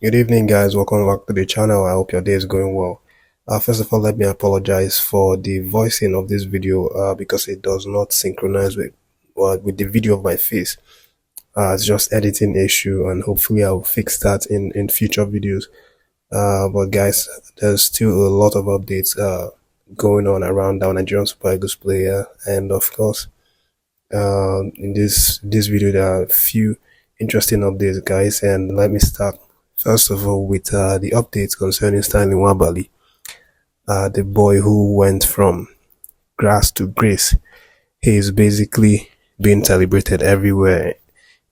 Good evening, guys. Welcome back to the channel. I hope your day is going well. First of all, let me apologize for the voicing of this video because it does not synchronize with the video of my face. It's just editing issue, and hopefully I'll fix that in future videos. But guys, there's still a lot of updates going on around our Nigerian Super Eagles player, and of course, in this video there are a few interesting updates, guys. And let me start first of all with the updates concerning Stanley Nwabali, the boy who went from grass to grace. He is basically being celebrated everywhere,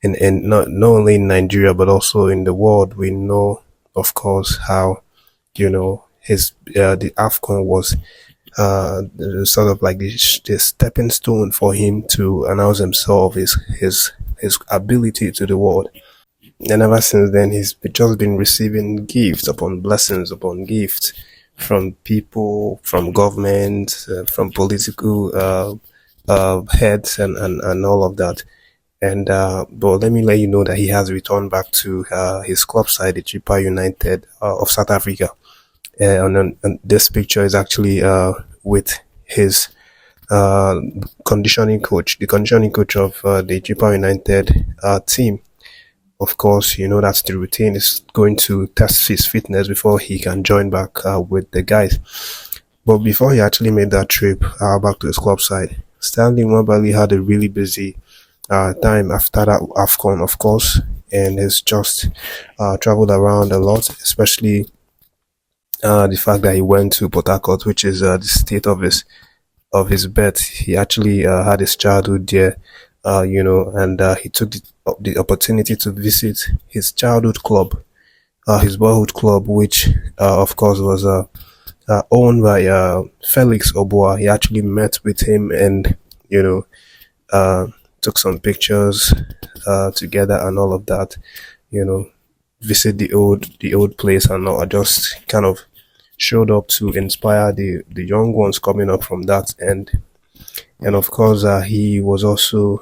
and not only in Nigeria but also in the world. We know, of course, how his the AFCON was sort of like the stepping stone for him to announce himself, his ability to the world. And ever since then, he's just been receiving gifts upon blessings upon gifts from people, from government, from political heads, and all of that. And but let me let you know that he has returned back to his club side, the Chippa Utd of South Africa. And this picture is actually with his conditioning coach, the conditioning coach of the Chippa Utd team. Of course, you know that's the routine. Is going to test his fitness before he can join back with the guys. But before he actually made that trip back to his club side, Stanley Nwabali had a really busy time after that AFCON, of course, and has just traveled around a lot, especially the fact that he went to Port Harcourt, which is the state of his birth. He actually had his childhood there, and he took the opportunity to visit his childhood club, his boyhood club, which of course was owned by Felix Obua. He actually met with him and took some pictures together and all of that. Visit the old place and all. I just kind of showed up to inspire the young ones coming up from that end. And of course, he was also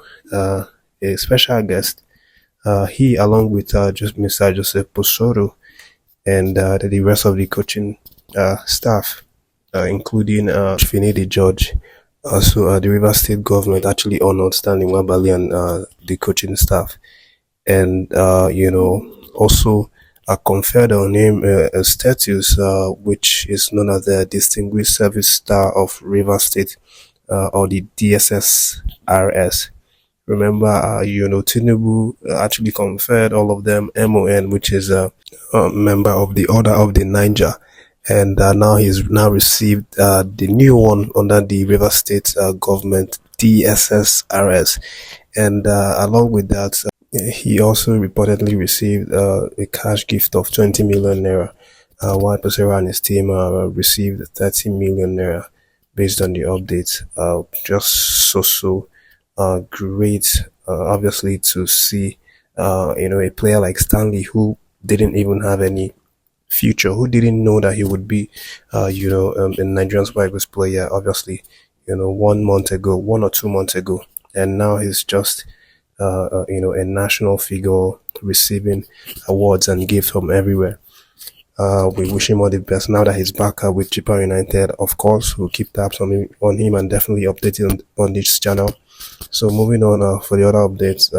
a special guest. He, along with just Mr. Joseph Peseiro and the rest of the coaching staff, including Finidi George. Also, the River State government actually honored Stanley Nwabali and the coaching staff, and also conferred on him a status which is known as the Distinguished Service Star of River State, or the DSSRS. Remember, Tinubu actually conferred all of them MON, which is a member of the Order of the Niger. And now he's received the new one under the River State government, DSSRS. And along with that, he also reportedly received a cash gift of 20 million naira, while Peseiro and his team received 30 million naira based on the updates. Just so great, obviously, to see a player like Stanley, who didn't even have any future, who didn't know that he would be a Nigerian Super Eagles player, obviously, 1 month ago, 1 or 2 months ago, and now he's just a national figure receiving awards and gifts from everywhere. We wish him all the best now that he's back with Chippa Utd. Of course, we'll keep tabs on him and definitely update him on this channel. So moving on for the other updates,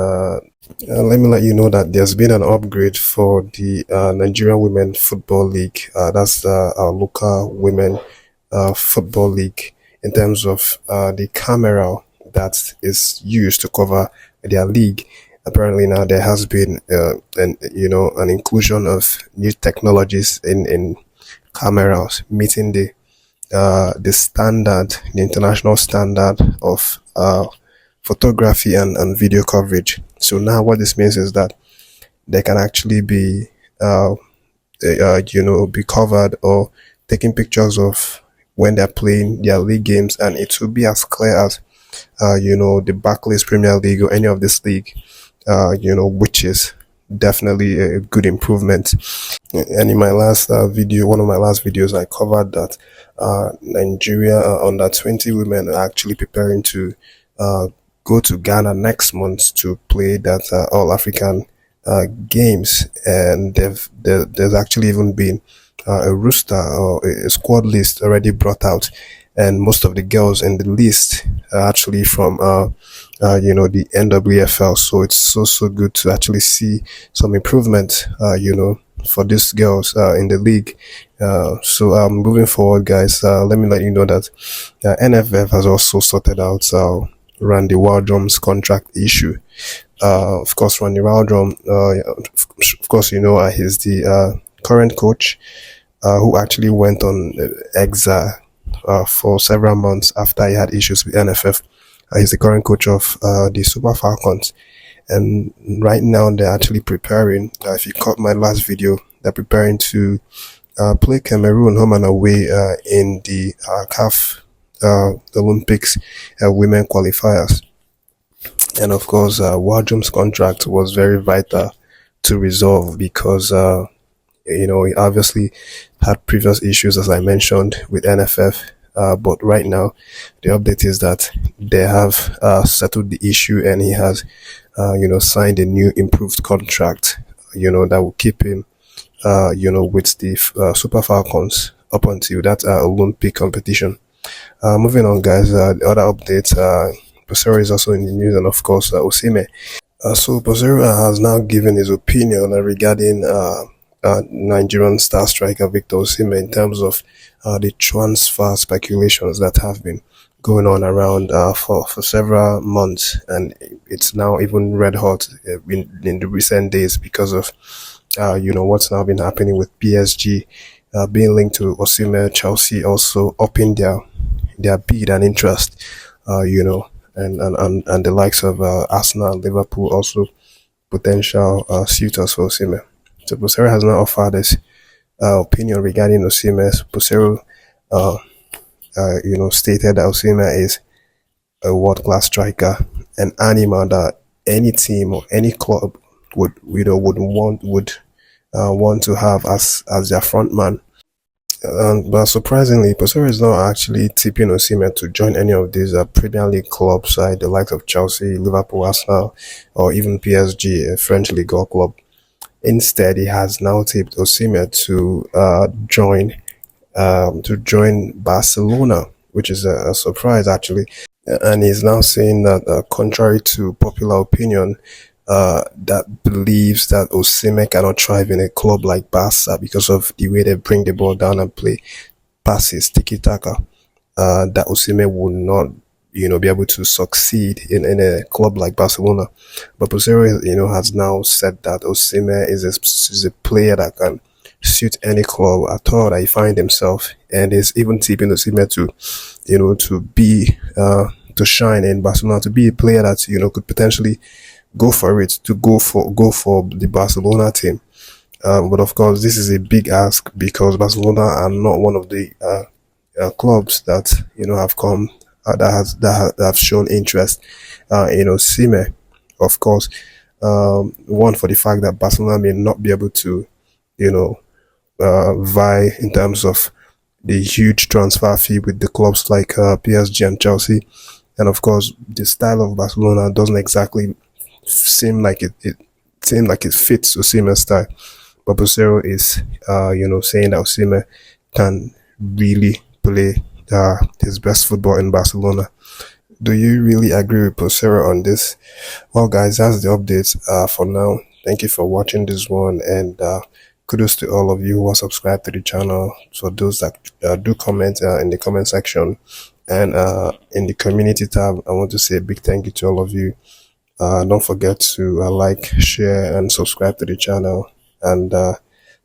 let me let you know that there's been an upgrade for the Nigerian Women Football League. That's our local women football league, in terms of the camera that is used to cover their league. Apparently now there has been an inclusion of new technologies in cameras, meeting the standard, the international standard of photography and video coverage. So now what this means is that they can actually be be covered or taking pictures of when they're playing their league games, and it will be as clear as the Barclays Premier League or any of this league, which is definitely a good improvement. And in my last video, one of my last videos, I covered that Nigeria under 20 women are actually preparing to go to Ghana next month to play that All African games, and there's actually even been a roster or a squad list already brought out, and most of the girls in the list are actually from the NWFL. So it's so good to actually see some improvement for these girls in the league. So moving forward, guys, let me let you know that NFF has also sorted out Randy Waldrum's contract issue. Of course, Randy Waldrum, of course, he's the current coach who actually went on exile for several months after he had issues with NFF. He's the current coach of the Super Falcons. And right now, they're actually preparing. If you caught my last video, they're preparing to play Cameroon home and away in the CAF Olympics women qualifiers. And of course, Waldrum's contract was very vital to resolve because, he obviously had previous issues, as I mentioned, with NFF. But right now, the update is that they have settled the issue, and he has, signed a new improved contract, that will keep him, with the Super Falcons up until that Olympic competition. Moving on, guys, the other updates, Peseiro is also in the news, and of course, Osimhen. So Peseiro has now given his opinion regarding Nigerian star striker Victor Osimhen in terms of the transfer speculations that have been going on around for several months, and it's now even red hot in the recent days because of what's now been happening with PSG being linked to Osimhen, Chelsea also upping their bid and interest, and the likes of Arsenal, Liverpool also potential suitors for Osimhen. So Peseiro has now offered his opinion regarding Osimhen. Peseiro, stated that Osimhen is a world-class striker, an animal that any team or any club would want to have as their front man. But surprisingly, Peseiro is not actually tipping Osimhen to join any of these Premier League clubs, the likes of Chelsea, Liverpool, Arsenal, or even PSG, a French League club. Instead, he has now tipped Osimhen to join Barcelona, which is a surprise actually. And he's now saying that, contrary to popular opinion, that believes that Osimhen cannot thrive in a club like Barca because of the way they bring the ball down and play passes, tiki-taka, that Osimhen would not, be able to succeed in a club like Barcelona. But Peseiro, has now said that Osimhen is a player that can suit any club at all that he finds himself, and is even tipping Osimhen to shine in Barcelona, to be a player that could potentially go for the Barcelona team. But of course, this is a big ask because Barcelona are not one of the clubs that have come that have shown interest in Osimhen. Of course, one, for the fact that Barcelona may not be able to vie in terms of the huge transfer fee with the clubs like PSG and Chelsea, and of course the style of Barcelona doesn't exactly seem like it fits Osimhen's style. But Peseiro is saying that Osimhen can really play his best football in Barcelona. Do you really agree with Peseiro on this? Well, guys, that's the updates for now. Thank you for watching this one, and kudos to all of you who are subscribed to the channel. So those that do comment in the comment section and in the community tab, I want to say a big thank you to all of you. Don't forget to like, share, and subscribe to the channel, and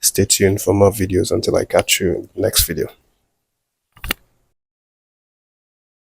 stay tuned for more videos until I catch you in the next video.